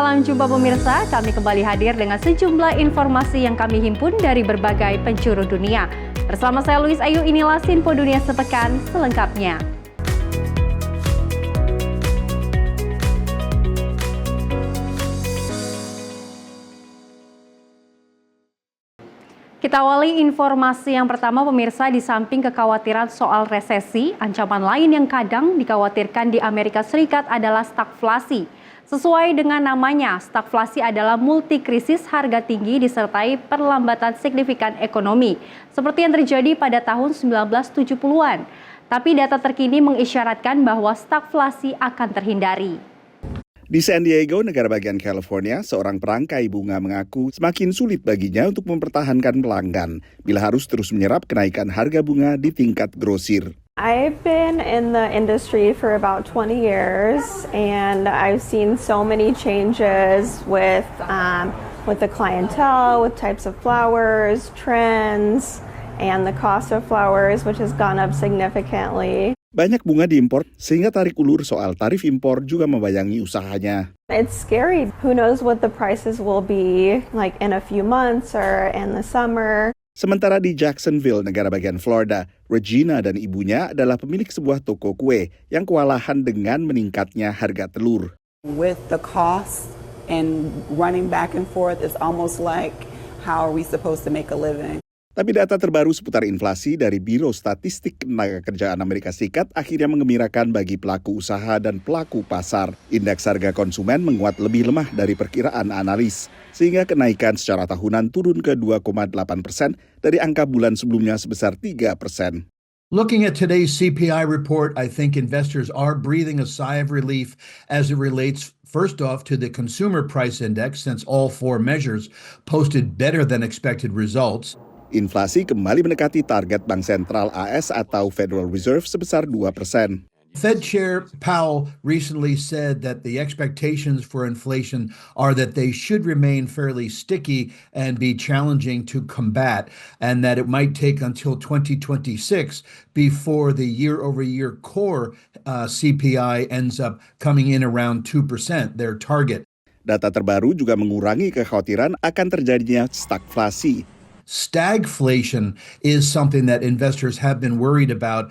Salam jumpa pemirsa, kami kembali hadir dengan sejumlah informasi yang kami himpun dari berbagai penjuru dunia. Bersama saya Louise Ayu, inilah Info Dunia Sepekan selengkapnya. Kita awali informasi yang pertama pemirsa, di samping kekhawatiran soal resesi, ancaman lain yang kadang dikhawatirkan di Amerika Serikat adalah stagflasi. Sesuai dengan namanya, stagflasi adalah multikrisis harga tinggi disertai perlambatan signifikan ekonomi, seperti yang terjadi pada tahun 1970-an. Tapi data terkini mengisyaratkan bahwa stagflasi akan terhindari. Di San Diego, negara bagian California, seorang perangkai bunga mengaku semakin sulit baginya untuk mempertahankan pelanggan bila harus terus menyerap kenaikan harga bunga di tingkat grosir. I've been in the industry for about 20 years and I've seen so many changes with the clientele, with types of flowers, trends, and the cost of flowers, which has gone up significantly. Banyak bunga diimpor sehingga tarik ulur soal tarif impor juga membayangi usahanya. It's scary. Who knows what the prices will be like in a few months or in the summer. Sementara di Jacksonville, negara bagian Florida, Regina dan ibunya adalah pemilik sebuah toko kue yang kewalahan dengan meningkatnya harga telur. With the cost and running back and forth, it's almost like how are we supposed to make a living? Tapi data terbaru seputar inflasi dari Biro Statistik Ketenagakerjaan Amerika Serikat akhirnya mengembirakan bagi pelaku usaha dan pelaku pasar. Indeks harga konsumen menguat lebih lemah dari perkiraan analis, sehingga kenaikan secara tahunan turun ke 2,8% dari angka bulan sebelumnya sebesar 3%. Looking at today's CPI report, I think investors are breathing a sigh of relief as it relates first off to the consumer price index, since all four measures posted better than expected results. Inflasi kembali mendekati target Bank Sentral AS atau Federal Reserve sebesar 2%. Fed Chair Powell recently said that the expectations for inflation are that they should remain fairly sticky and be challenging to combat, and that it might take until 2026 before the year-over-year core CPI ends up coming in around 2%, their target. Data terbaru juga mengurangi kekhawatiran akan terjadinya stagflasi. Stagflation is something that investors have been worried about,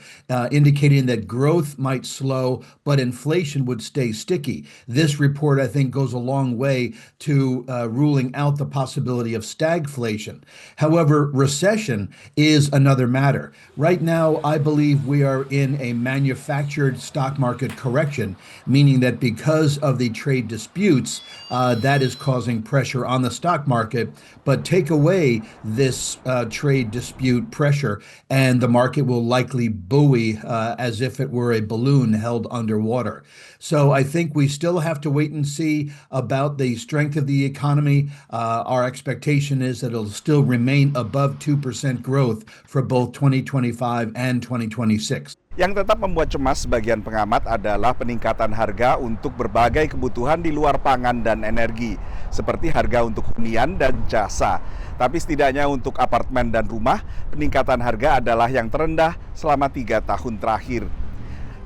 indicating that growth might slow, but inflation would stay sticky. This report, I think, goes a long way to ruling out the possibility of stagflation. However, recession is another matter. Right now, I believe we are in a manufactured stock market correction, meaning that because of the trade disputes, that is causing pressure on the stock market. But take away this trade dispute pressure, and the market will likely buoy as if it were a balloon held underwater. So I think we still have to wait and see about the strength of the economy. Our expectation is that it'll still remain above 2% growth for both 2025 and 2026. Yang tetap membuat cemas sebagian pengamat adalah peningkatan harga untuk berbagai kebutuhan di luar pangan dan energi, seperti harga untuk hunian dan jasa. Tapi setidaknya untuk apartemen dan rumah, peningkatan harga adalah yang terendah selama 3 tahun terakhir.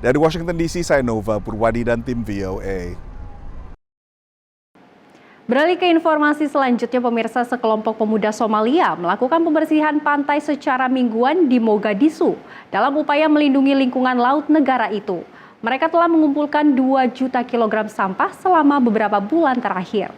Dari Washington DC, saya Nova Purwadi dan tim VOA. Beralih ke informasi selanjutnya pemirsa, sekelompok pemuda Somalia melakukan pembersihan pantai secara mingguan di Mogadishu dalam upaya melindungi lingkungan laut negara itu. Mereka telah mengumpulkan 2 juta kilogram sampah selama beberapa bulan terakhir.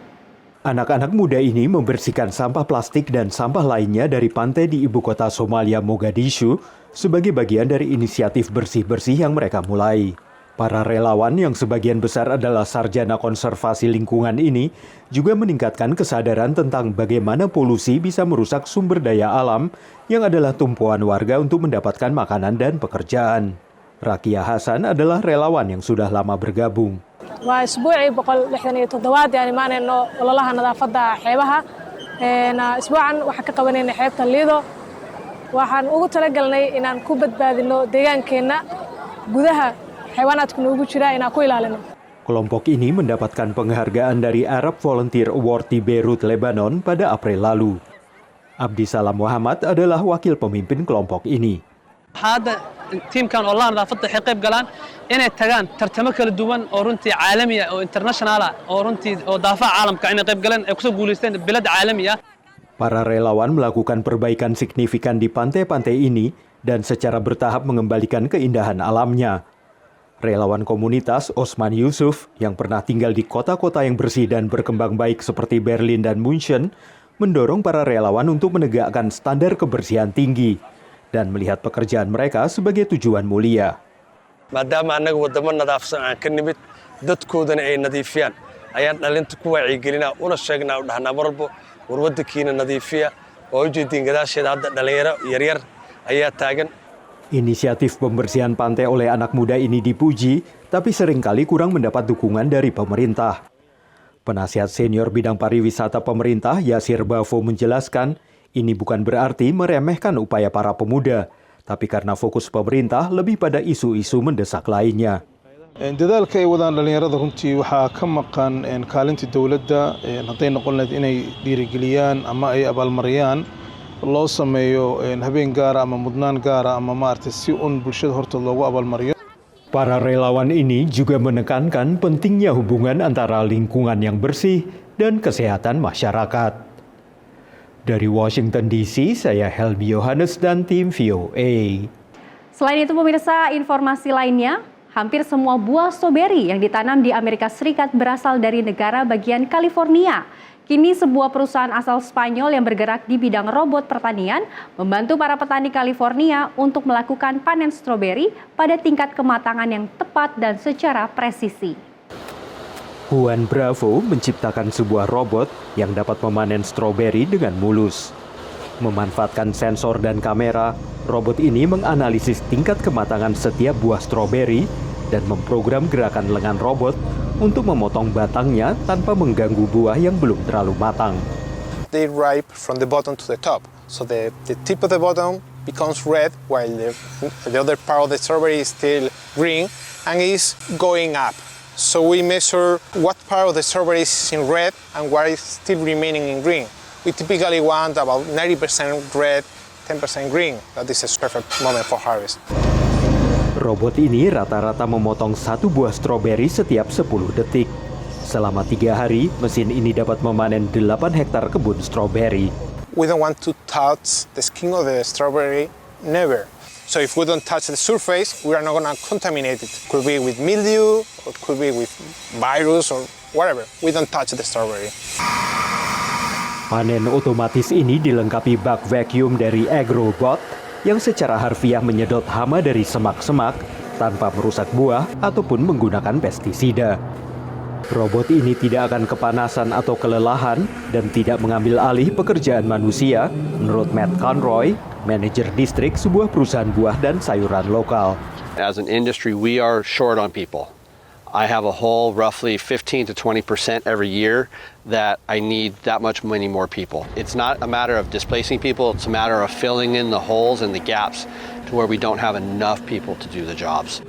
Anak-anak muda ini membersihkan sampah plastik dan sampah lainnya dari pantai di ibu kota Somalia, Mogadishu, sebagai bagian dari inisiatif bersih-bersih yang mereka mulai. Para relawan yang sebagian besar adalah sarjana konservasi lingkungan ini juga meningkatkan kesadaran tentang bagaimana polusi bisa merusak sumber daya alam yang adalah tumpuan warga untuk mendapatkan makanan dan pekerjaan. Rakia Hasan adalah relawan yang sudah lama bergabung. Waa isbuucii 167 yani maanayno ololaha nadaafadda xeebaha isbuucan waxaan ka qabanayna xeebta Lido. Waxaan ugu talagalnay inaan ku badbaadino deegaankeena gudaha xayawaanaadku noogu jira inaan ku ilaalino. Kelompok ini mendapatkan penghargaan dari Arab Volunteer Award di Beirut, Lebanon pada April lalu. Abdi Salam Muhammad adalah wakil pemimpin kelompok ini. هذا tiimkan ololaha nadaafadda waxay qayb galaan inay tagaan tartamo kala duwan oo runtii caalami ah oo international ah oo runtii oo daafaha caalamka inay qayb galeen ay kusoo guulaysteen bilad caalami ah. Para relawan melakukan perbaikan signifikan di pantai-pantai ini dan secara bertahap mengembalikan keindahan alamnya. Relawan komunitas Osman Yusuf yang pernah tinggal di kota-kota yang bersih dan berkembang baik seperti Berlin dan München mendorong para relawan untuk menegakkan standar kebersihan tinggi dan melihat pekerjaan mereka sebagai tujuan mulia. Maadaama annaga wadamo nadaafsan aan ka nimid dadkoodana ay nadiifiyaan ayaan dhalinta ku wacyigelinaa una sheegnaa u dhahnaa mar walbo war waddankiina nadiifiya oo ujeediin gadaasheeda hadda dhalinyaro yaryar ayaa taagan. Inisiatif pembersihan pantai oleh anak muda ini dipuji, tapi seringkali kurang mendapat dukungan dari pemerintah. Penasihat senior bidang pariwisata pemerintah Yasir Bavo menjelaskan, ini bukan berarti meremehkan upaya para pemuda, tapi karena fokus pemerintah lebih pada isu-isu mendesak lainnya. dadaalka ay wadaan dhalinyarada runtii waxaa ka maqan kaalinta dowladda hadday noqon lahayd inay dhiirigeliyaan ama ay abaalmariyaan loo sameeyo habeen gaara ama mudnaan gaara ama maaragtay si un bulshada horta loogu abaalmariyo. Para relawan ini juga menekankan pentingnya hubungan antara lingkungan yang bersih dan kesehatan masyarakat. Dari Washington DC, saya Helmi Yohanes dan tim VOA. Selain itu pemirsa, informasi lainnya, hampir semua buah stroberi yang ditanam di Amerika Serikat berasal dari negara bagian California. Kini sebuah perusahaan asal Spanyol yang bergerak di bidang robot pertanian membantu para petani California untuk melakukan panen stroberi pada tingkat kematangan yang tepat dan secara presisi. Juan Bravo menciptakan sebuah robot yang dapat memanen stroberi dengan mulus. Memanfaatkan sensor dan kamera, robot ini menganalisis tingkat kematangan setiap buah stroberi dan memprogram gerakan lengan robot untuk memotong batangnya tanpa mengganggu buah yang belum terlalu matang. They ripe from the bottom to the top. So the tip of the bottom becomes red while the other part of the strawberry is still green and is going up. So we measure what part of the strawberry is in red and what is still remaining in green. We typically want about 90% red, 10% green. That is a perfect moment for harvest. Robot ini rata-rata memotong satu buah stroberi setiap 10 detik. Selama 3 hari, mesin ini dapat memanen 8 hektar kebun stroberi. We don't want to touch the skin of the strawberry, never. So if we don't touch the surface, we are not going to contaminate it. Could be with mildew, or could be with virus or whatever. We don't touch the strawberry. Panen otomatis ini dilengkapi bak vacuum dari Agrobot yang secara harfiah menyedot hama dari semak-semak tanpa merusak buah ataupun menggunakan pestisida. Robot ini tidak akan kepanasan atau kelelahan dan tidak mengambil alih pekerjaan manusia, menurut Matt Conroy, manajer distrik sebuah perusahaan buah dan sayuran lokal. As an industry, we are short on people. I have a hole roughly 15 to 20% every year that I need that much many more people. It's not a matter of displacing people, it's a matter of filling in the holes and the gaps to where we don't have enough people to do the jobs.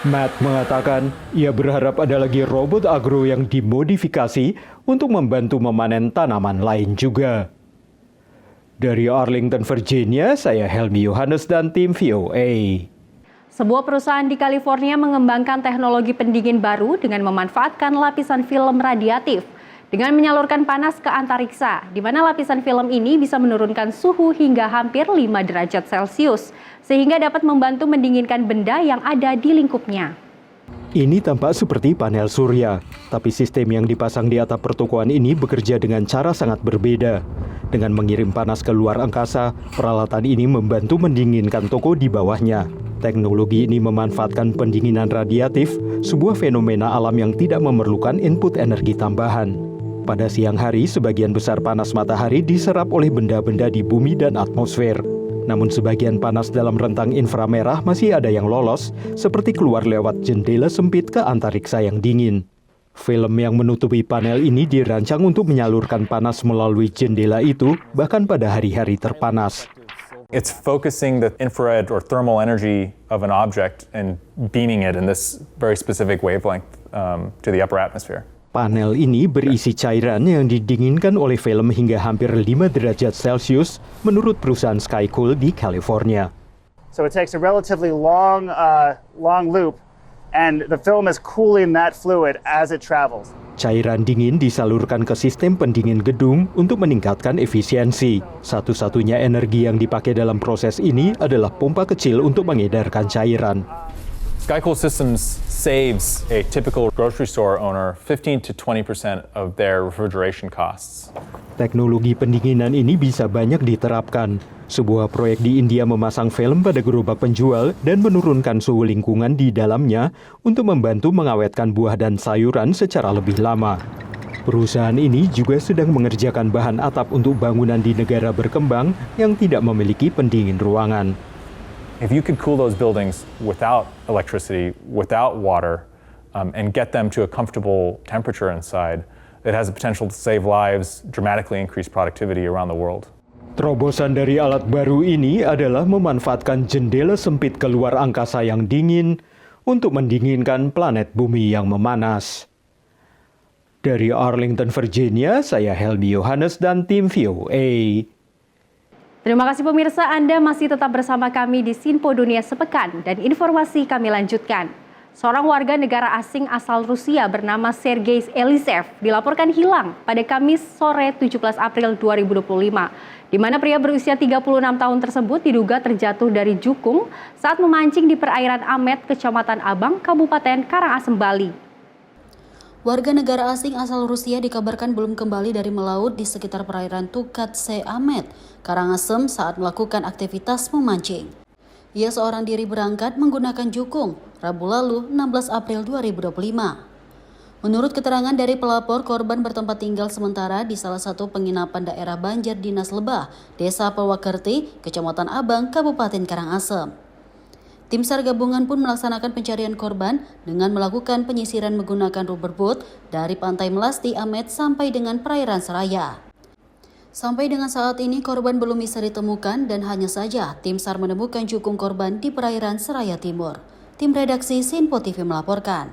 Matt mengatakan ia berharap ada lagi robot agro yang dimodifikasi untuk membantu memanen tanaman lain juga. Dari Arlington, Virginia, saya Helmi Yohanes dan tim VOA. Sebuah perusahaan di California mengembangkan teknologi pendingin baru dengan memanfaatkan lapisan film radiatif dengan menyalurkan panas ke antariksa, di mana lapisan film ini bisa menurunkan suhu hingga hampir 5 derajat Celcius, sehingga dapat membantu mendinginkan benda yang ada di lingkupnya. Ini tampak seperti panel surya, tapi sistem yang dipasang di atap pertokoan ini bekerja dengan cara sangat berbeda. Dengan mengirim panas ke luar angkasa, peralatan ini membantu mendinginkan toko di bawahnya. Teknologi ini memanfaatkan pendinginan radiatif, sebuah fenomena alam yang tidak memerlukan input energi tambahan. Pada siang hari, sebagian besar panas matahari diserap oleh benda-benda di bumi dan atmosfer. Namun sebagian panas dalam rentang inframerah masih ada yang lolos, seperti keluar lewat jendela sempit ke antariksa yang dingin. Film yang menutupi panel ini dirancang untuk menyalurkan panas melalui jendela itu, bahkan pada hari-hari terpanas. It's focusing the infrared or thermal energy of an object and beaming it in this very specific wavelength to the upper atmosphere. Panel ini berisi cairan yang didinginkan oleh film hingga hampir 5 derajat Celcius menurut perusahaan Skycool di California. So it takes a relatively long loop, and the film is cooling that fluid as it travels. Cairan dingin disalurkan ke sistem pendingin gedung untuk meningkatkan efisiensi. Satu-satunya energi yang dipakai dalam proses ini adalah pompa kecil untuk mengedarkan cairan. SkyCool Systems saves a typical grocery store owner 15 to 20% of their refrigeration costs. Teknologi pendinginan ini bisa banyak diterapkan. Sebuah proyek di India memasang film pada gerobak penjual dan menurunkan suhu lingkungan di dalamnya untuk membantu mengawetkan buah dan sayuran secara lebih lama. Perusahaan ini juga sedang mengerjakan bahan atap untuk bangunan di negara berkembang yang tidak memiliki pendingin ruangan. If you could cool those buildings without electricity, without water, and get them to a comfortable temperature inside, it has the potential to save lives, dramatically increase productivity around the world. Terobosan dari alat baru ini adalah memanfaatkan jendela sempit keluar angkasa yang dingin untuk mendinginkan planet bumi yang memanas. Dari Arlington, Virginia, saya Helmi Yohanes dan tim VOA. Terima kasih pemirsa, Anda masih tetap bersama kami di Sinpo Dunia Sepekan dan informasi kami lanjutkan. Seorang warga negara asing asal Rusia bernama Sergei Elisev dilaporkan hilang pada Kamis sore 17 April 2025, di mana pria berusia 36 tahun tersebut diduga terjatuh dari jukung saat memancing di perairan Amet, Kecamatan Abang, Kabupaten Karangasem, Bali. Warga negara asing asal Rusia dikabarkan belum kembali dari melaut di sekitar perairan Tukatse Amet, Karangasem saat melakukan aktivitas memancing. Ia seorang diri berangkat menggunakan jukung Rabu lalu 16 April 2025. Menurut keterangan dari pelapor, korban bertempat tinggal sementara di salah satu penginapan daerah banjir Dinas Lebah, Desa Purwakerti, Kecamatan Abang, Kabupaten Karangasem. Tim SAR gabungan pun melaksanakan pencarian korban dengan melakukan penyisiran menggunakan rubberboat dari Pantai Melasti Amet sampai dengan perairan Seraya. Sampai dengan saat ini korban belum bisa ditemukan dan hanya saja tim SAR menemukan jukung korban di perairan Seraya Timur. Tim redaksi Sinpo TV melaporkan.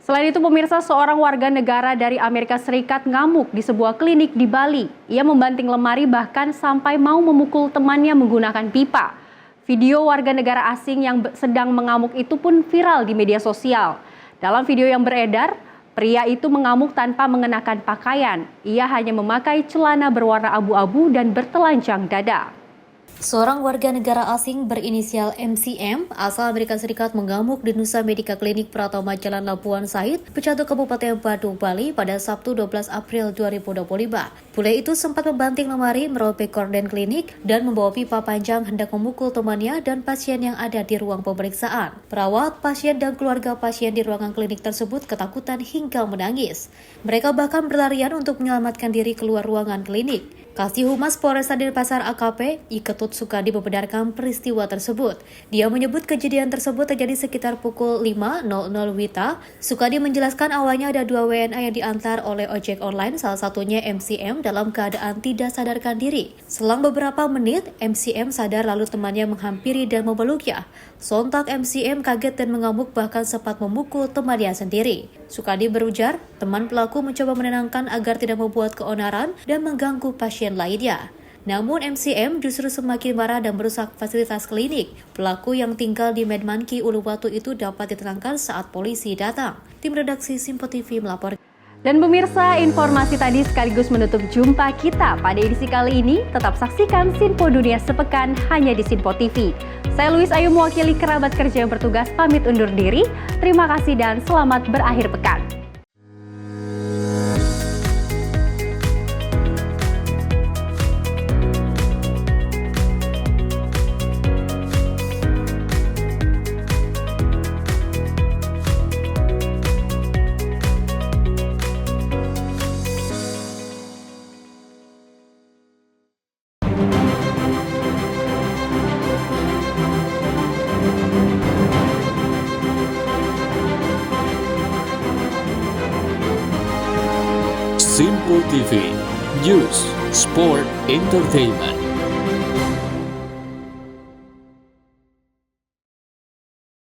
Selain itu pemirsa, seorang warga negara dari Amerika Serikat ngamuk di sebuah klinik di Bali. Ia membanting lemari bahkan sampai mau memukul temannya menggunakan pipa. Video warga negara asing yang sedang mengamuk itu pun viral di media sosial. Dalam video yang beredar, pria itu mengamuk tanpa mengenakan pakaian. Ia hanya memakai celana berwarna abu-abu dan bertelanjang dada. Seorang warga negara asing berinisial MCM asal Amerika Serikat mengamuk di Nusa Medika Klinik Pratama Jalan Labuan Said, Pecatu Kabupaten Badung, Bali pada Sabtu 12 April 2025. Bule itu sempat membanting lemari, merobek gorden klinik, dan membawa pipa panjang hendak memukul temannya dan pasien yang ada di ruang pemeriksaan. Perawat, pasien, dan keluarga pasien di ruangan klinik tersebut ketakutan hingga menangis. Mereka bahkan berlarian untuk menyelamatkan diri keluar ruangan klinik. Kasih Humas Polresta Denpasar AKP, Iketut Sukadi membenarkan peristiwa tersebut. Dia menyebut kejadian tersebut terjadi sekitar pukul 5.00 WITA. Sukadi menjelaskan awalnya ada 2 WNA yang diantar oleh ojek online, salah satunya MCM dalam keadaan tidak sadarkan diri. Selang beberapa menit, MCM sadar lalu temannya menghampiri dan memeluknya. Sontak MCM kaget dan mengamuk bahkan sempat memukul temannya sendiri. Sukadi berujar, teman pelaku mencoba menenangkan agar tidak membuat keonaran dan mengganggu pasien lainnya. Namun MCM justru semakin marah dan merusak fasilitas klinik. Pelaku yang tinggal di Medmanki, Uluwatu itu dapat ditenangkan saat polisi datang. Tim redaksi Sinpo TV melaporkan. Dan pemirsa, informasi tadi sekaligus menutup jumpa kita pada edisi kali ini. Tetap saksikan Sinpo Dunia Sepekan hanya di Sinpo TV. Saya Louis Ayu mewakili kerabat kerja yang bertugas pamit undur diri. Terima kasih dan selamat berakhir pekan. Sinpo TV, News, Sport, Entertainment.